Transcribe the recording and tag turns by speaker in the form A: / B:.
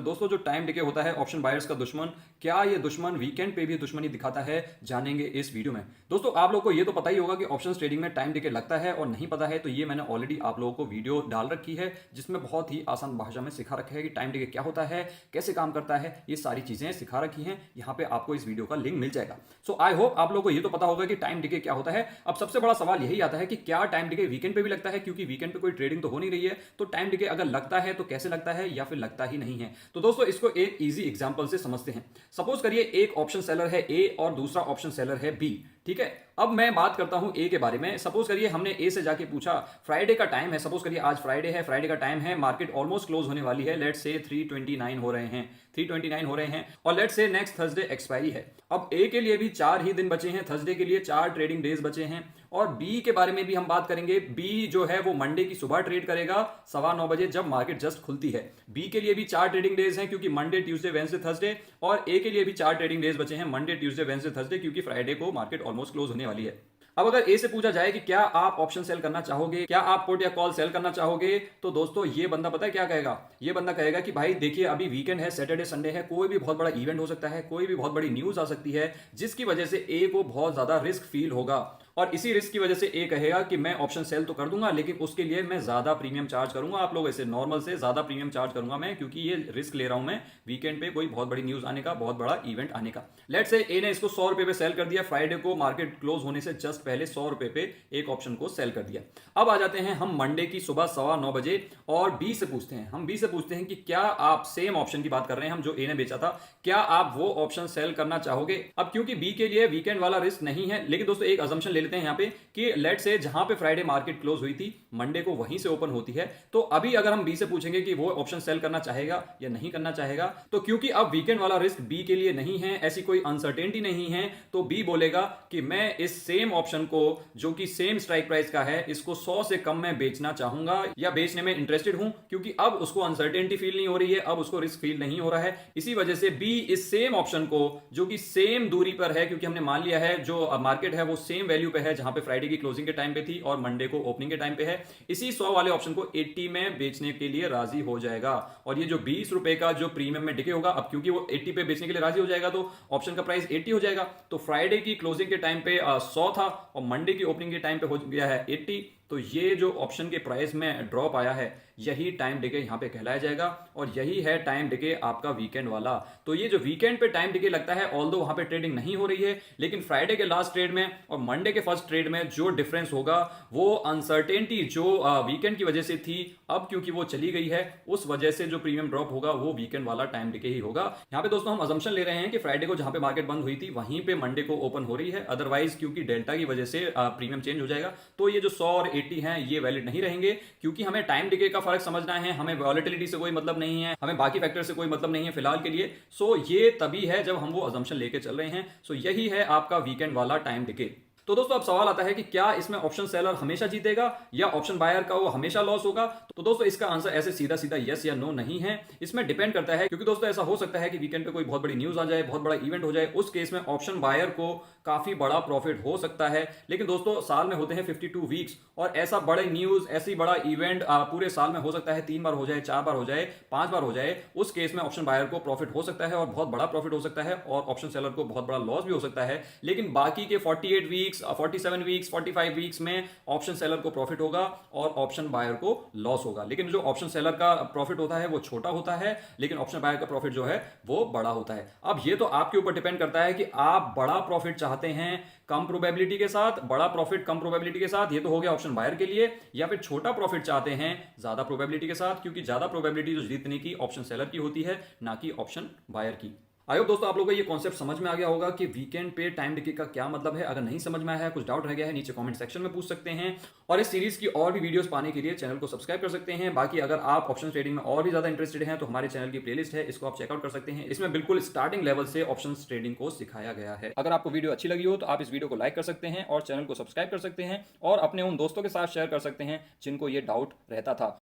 A: दोस्तों, जो time decay होता है ऑप्शन बायर्स का दुश्मन, क्या ये दुश्मन वीकेंड पे भी दुश्मनी दिखाता है, जानेंगे इस वीडियो में। दोस्तों, आप लोगों को ये तो पता ही होगा कि ऑप्शंस ट्रेडिंग में टाइम डिके लगता है, और नहीं पता है तो ये मैंने ऑलरेडी आप लोगों को वीडियो डाल रखी है जिसमें बहुत ही आसान भाषा में सिखा रखा है कि टाइम डिके क्या होता है, कैसे काम करता है, ये सारी चीजें सिखा रखी हैं। यहाँ पे आपको इस वीडियो का लिंक मिल जाएगा। सो आई होप आप लोगों को ये तो पता होगा कि टाइम डिके क्या होता है। अब सबसे बड़ा सवाल यही आता है कि क्या टाइम डिके वीकेंड पे भी लगता है, क्योंकि वीकेंड पे कोई ट्रेडिंग तो हो नहीं रही है। तो टाइम डिके अगर लगता है तो कैसे लगता है, या फिर लगता ही नहीं है। तो दोस्तों, इसको एक इजी एग्जांपल से समझते हैं। सपोज करिए एक ऑप्शन सेलर है ए और दूसरा ऑप्शन सेलर है बी। ठीक है, अब मैं बात करता हूं ए के बारे में। सपोज करिए हमने ए से जाके पूछा, फ्राइडे का टाइम है, सपोज करिए आज फ्राइडे है, फ्राइडे का टाइम है, मार्केट ऑलमोस्ट क्लोज होने वाली है, लेट्स से 329 हो रहे हैं, 329 हो रहे हैं, और let's say next Thursday expiry है। अब ए के लिए भी 4 ही दिन बचे हैं, थर्सडे के लिए 4 ट्रेडिंग डेज बचे हैं। और बी के बारे में भी हम बात करेंगे। बी जो है वो मंडे की सुबह ट्रेड करेगा 9:15 बजे, जब मार्केट जस्ट खुलती है। बी के लिए भी 4 ट्रेडिंग डेज हैं, क्योंकि मंडे, ट्यूसडे, वेडनेसडे, थर्सडे। और ए के लिए भी 4 ट्रेडिंग डेज बचे हैं, मंडे, ट्यूसडे, वेडनेसडे, थर्सडे, क्योंकि फ्राइडे को मार्केट ऑलमोस्ट क्लोज होने वाली है। अब अगर ए से पूछा जाए कि क्या आप ऑप्शन सेल करना चाहोगे, क्या आप पुट या कॉल सेल करना चाहोगे, तो दोस्तों ये बंदा पता है क्या कहेगा। ये बंदा कहेगा कि भाई देखिए, अभी वीकेंड है, सैटरडे संडे है, कोई भी बहुत बड़ा इवेंट हो सकता है, कोई भी बहुत बड़ी न्यूज आ सकती है, जिसकी वजह से ए को बहुत ज्यादा रिस्क फील होगा। और इसी रिस्क की वजह से ए कहेगा कि मैं ऑप्शन सेल तो कर दूंगा, लेकिन उसके लिए मैं ज्यादा प्रीमियम चार्ज करूंगा, आप लोग ऐसे नॉर्मल से ज्यादा प्रीमियम चार्ज करूंगा मैं, क्योंकि ये रिस्क ले रहा हूं मैं वीकेंड पे कोई बहुत बड़ी न्यूज आने का, बहुत बड़ा इवेंट आने का। लेट से ए ने इसको 100 रुपए पे सेल कर दिया, फ्राइडे को मार्केट क्लोज होने से जस्ट पहले 100 रुपए पे एक ऑप्शन को सेल कर दिया। अब आ जाते हैं हम मंडे की सुबह 9:15 बजे, और बी से पूछते हैं, हम बी से पूछते हैं कि क्या आप, सेम ऑप्शन की बात कर रहे हैं हम जो ए ने बेचा था, क्या आप वो ऑप्शन सेल करना चाहोगे। अब क्योंकि बी के लिए वीकेंड वाला रिस्क नहीं है, लेकिन दोस्तों एक अजम्पशन ले लेते हैं यहाँ पे कि लेट से जहां पे फ्राइडे मार्केट क्लोज हुई थी, मंडे को वहीं से ओपन होती है। तो अभी अगर हम बी से पूछेंगे कि वो ऑप्शन सेल करना चाहेगा या नहीं करना चाहेगा, तो क्योंकि अब वीकेंड वाला रिस्क बी के लिए नहीं है, ऐसी कोई अनसर्टेनिटी नहीं है, तो बी बोलेगा कि मैं इस सेम ऑप्शन को, जो कि सेम स्ट्राइक प्राइस का है, इसको 100 से कम में बेचना चाहूंगा, या बेचने में इंटरेस्टेड हूं, क्योंकि अब उसको अनसर्टेनिटी फील नहीं हो रही है, अब उसको रिस्क फील नहीं हो रहा है। इसी वजह से बी इस सेम ऑप्शन को, जो कि सेम दूरी पर है, क्योंकि हमने मान लिया है जो मार्केट है वो सेम वैल्यू पे है जहां पे फ्राइडे की क्लोजिंग के टाइम पे थी और मंडे को ओपनिंग के टाइम पे है, इसी 100 वाले ऑप्शन को 80 में बेचने के लिए राजी हो जाएगा। और ये जो 20 रुपए का जो प्रीमियम में डिके होगा, अब क्योंकि वो 80 पे बेचने के लिए राजी हो जाएगा, तो ऑप्शन का प्राइस 80 हो जाएगा। तो फ्राइडे की क्लोजिंग के टाइम पे 100 था, और मंडे की ओपनिंग के टाइम पे हो गया है 80। तो ये जो ऑप्शन के प्राइस में ड्रॉप आया है, यही टाइम डिके यहां पे कहलाया जाएगा, और यही है टाइम डिके आपका वीकेंड वाला। तो ये जो वीकेंड पे टाइम डिके लगता है, ऑल्दो वहां पे ट्रेडिंग नहीं हो रही है, लेकिन फ्राइडे के लास्ट ट्रेड में और मंडे के फर्स्ट ट्रेड में जो डिफरेंस होगा, वो अनसर्टेनिटी जो वीकेंड की वजह से थी, अब क्योंकि वो चली गई है, उस वजह से जो प्रीमियम ड्रॉप होगा वो वीकेंड वाला टाइम डिके ही होगा। यहाँ पे दोस्तों हम अजम्पशन ले रहे हैं कि फ्राइडे को जहां पे मार्केट बंद हुई थी, वहीं पे मंडे को ओपन हो रही है, अदरवाइज क्योंकि डेल्टा की वजह से प्रीमियम चेंज हो जाएगा। तो ये जो 100 और 80 है, ये वैलिड नहीं रहेंगे, क्योंकि हमें टाइम डिके का फर्क समझना है, हमें वॉलेटिलिटी से कोई मतलब नहीं है, हमें बाकी फैक्टर से कोई मतलब नहीं है फिलहाल के लिए। सो ये तभी है जब हम वो अजम्पशन लेके चल रहे हैं। सो यही है आपका वीकेंड वाला टाइम डिके। तो दोस्तों अब सवाल आता है कि क्या इसमें ऑप्शन सेलर हमेशा जीतेगा या ऑप्शन बायर का वो हमेशा लॉस होगा। तो दोस्तों इसका आंसर ऐसे सीधा सीधा यस या नो नहीं है, इसमें डिपेंड करता है, क्योंकि दोस्तों ऐसा हो सकता है कि वीकेंड पे कोई बहुत बड़ी न्यूज आ जाए, बहुत बड़ा इवेंट हो जाए, उस केस में ऑप्शन बायर को काफी बड़ा प्रॉफिट हो सकता है। लेकिन दोस्तों साल में होते हैं 52 वीक्स, और ऐसा बड़े न्यूज, ऐसी बड़ा इवेंट पूरे साल में हो सकता है 3 बार हो जाए, 4 बार हो जाए, 5 बार हो जाए। उस केस में ऑप्शन बायर को प्रॉफिट हो सकता है, और बहुत बड़ा प्रॉफिट हो सकता है, और ऑप्शन सेलर को बहुत बड़ा लॉस भी हो सकता है। लेकिन बाकी के 48 वीक्स, 47 वीक्स, 45 वीक्स में ऑप्शन सेलर को प्रॉफिट होगा और ऑप्शन बायर को लॉस होगा। लेकिन जो ऑप्शन सेलर का प्रॉफिट होता है वो छोटा होता है, लेकिन ऑप्शन बायर का प्रॉफिट जो है वो बड़ा होता है। अब ये तो आपके ऊपर डिपेंड करता है कि आप बड़ा प्रॉफिट चाहते हैं कम प्रोबेबिलिटी के साथ, बड़ा प्रॉफिट कम प्रोबेबिलिटी के साथ, ये तो हो गया ऑप्शन बायर के लिए, या फिर छोटा प्रॉफिट चाहते हैं ज्यादा प्रोबेबिलिटी के साथ, क्योंकि ज्यादा प्रोबेबिलिटी जो जीतने की ऑप्शन सेलर की होती है, ना कि ऑप्शन बायर की। आई होप दोस्तों आप लोगों को ये कॉन्सेप्ट समझ में आ गया होगा कि वीकेंड पे टाइम डिके का क्या मतलब है। अगर नहीं समझ में आया है, कुछ डाउट रह गया है, नीचे कमेंट सेक्शन में पूछ सकते हैं, और इस सीरीज की और भी वीडियोस पाने के लिए चैनल को सब्सक्राइब कर सकते हैं। बाकी अगर आप ऑप्शन ट्रेडिंग में और भी ज्यादा इंटरेस्टेड हैं, तो हमारे चैनल की प्लेलिस्ट है, इसको आप चेकआउट कर सकते हैं। इसमें बिल्कुल स्टार्टिंग लेवल से ऑप्शन ट्रेडिंग को सिखाया गया है। अगर आपको वीडियो अच्छी लगी हो तो आप इस वीडियो को लाइक कर सकते हैं और चैनल को सब्सक्राइब कर सकते हैं, और अपने उन दोस्तों के साथ शेयर कर सकते हैं जिनको ये डाउट रहता था।